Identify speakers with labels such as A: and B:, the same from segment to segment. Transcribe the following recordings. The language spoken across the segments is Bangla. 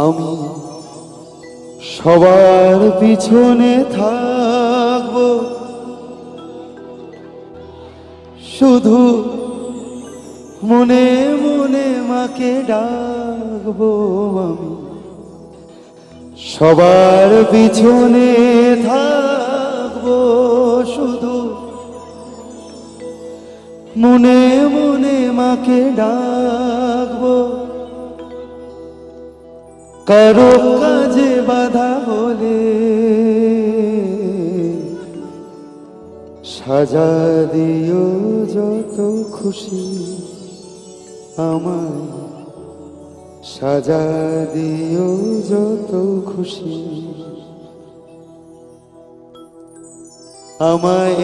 A: আমি সবার পিছনে থাকবো, শুধু মনে মনে মাকে ডাকবো। আমি সবার পিছনে থাকবো, শুধু মনে মনে মাকে ডাকবো। কারো কাজে বাধা হলে সাজা দিও যত খুশি, আমায় সাজা দিও যত খুশি। আমায়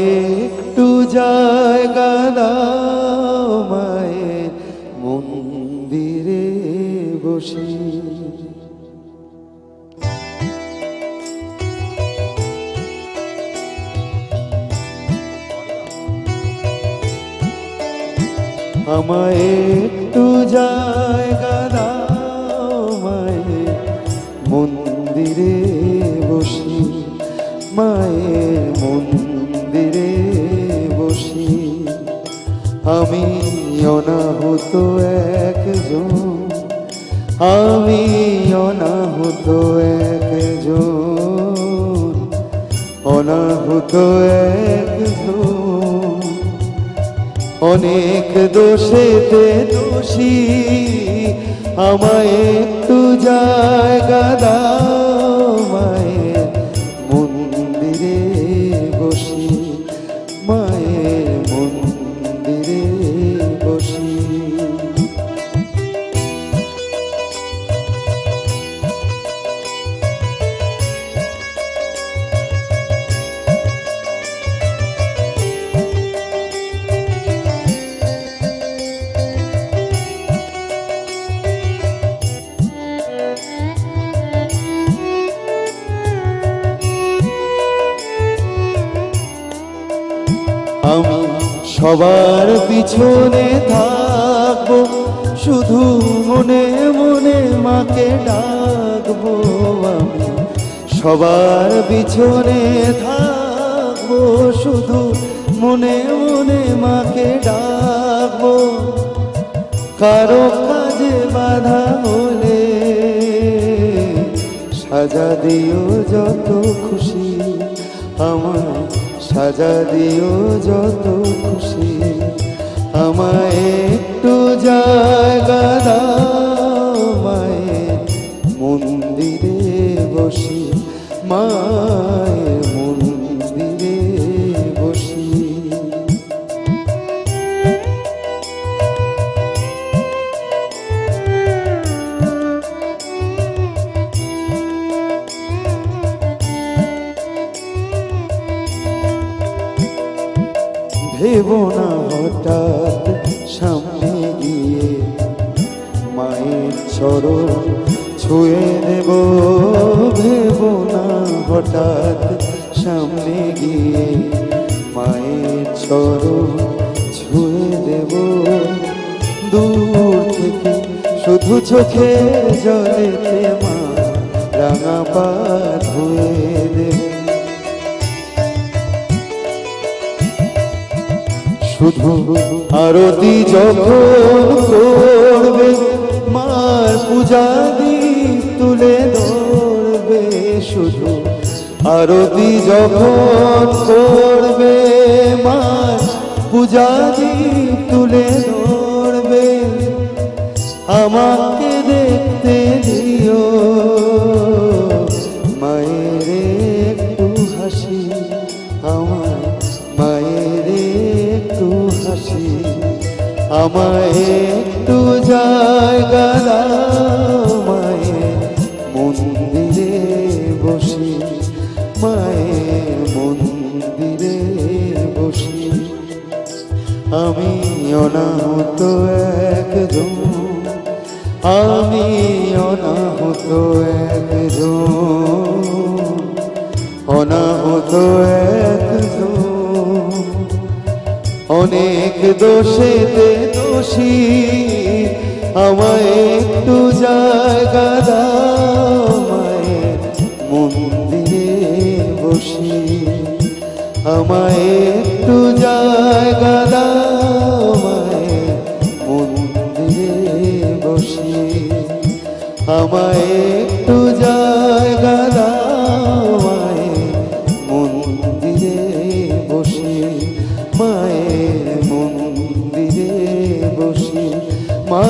A: একটু জায়গা দাও মায়ের মন্দিরে বসি। আমায় একটু জায়গা দাও মায়ের মন্দিরে বসি, মায়ের মন্দিরে বসি। আমি অনাহত একজন, আমি অনাহত একজন, অনাহত একজন। অনেক দোষেতে দোষী, আমায় একটু জায়গা দাও মায়ের মন্দিরে বসি, মায়ের মন্দিরে বসি। আমি সবার পিছনে থাকবো, শুধু মনে মনে মাকে ডাকবো। আমি সবার পিছনে থাকবো, শুধু মনে মনে মাকে ডাকবো। কারো কাজে বাধা হলে সাজা দিও যত খুশি, আমায় সাজা দিও যত খুশি। আমায় একটু জায়গা দাও মায়ের মন্দিরে বসি, মায়ের মন্দিরে বসি। ভেবো না হঠাৎ সামনে গিয়ে মায়ের চরণ ছুঁয়ে নেব। ভেবো না হঠাৎ সামনে গিয়ে মায়ের চরণ ছুঁয়ে দেব। দূর থেকে শুধু চোখে জলেতে মা রাঙা পা ধুয়ে দেব। শুধু আরতি যখন করবে মার পূজা দীপ তুলে ধরবে। শুধু আরতি যখন করবে মার পূজা দীপ তুলে ধরবে। আমাকে দেখতে দিও মায়ের একটু হাসি, আমার মায়ের একটু হাসি। আমায় একটু জায়গা দাও মায়ের মন্দিরে বসি, মায়ের মন্দিরে বসি। আমি অনাহত একজন, আমি অনাহত একজন, অনাহত একজন। অনেক দোষেতে দোষী, আমায় একটু জায়গা দাও মায়ের মন্দিরে বসি, আমায় একটু জায়গা দাও মায়ের মন্দিরে বসি, আমায় একটু জায়গা দাও মায়ের মন্দিরে বসি, মায়ের মন্দিরে বসি, মা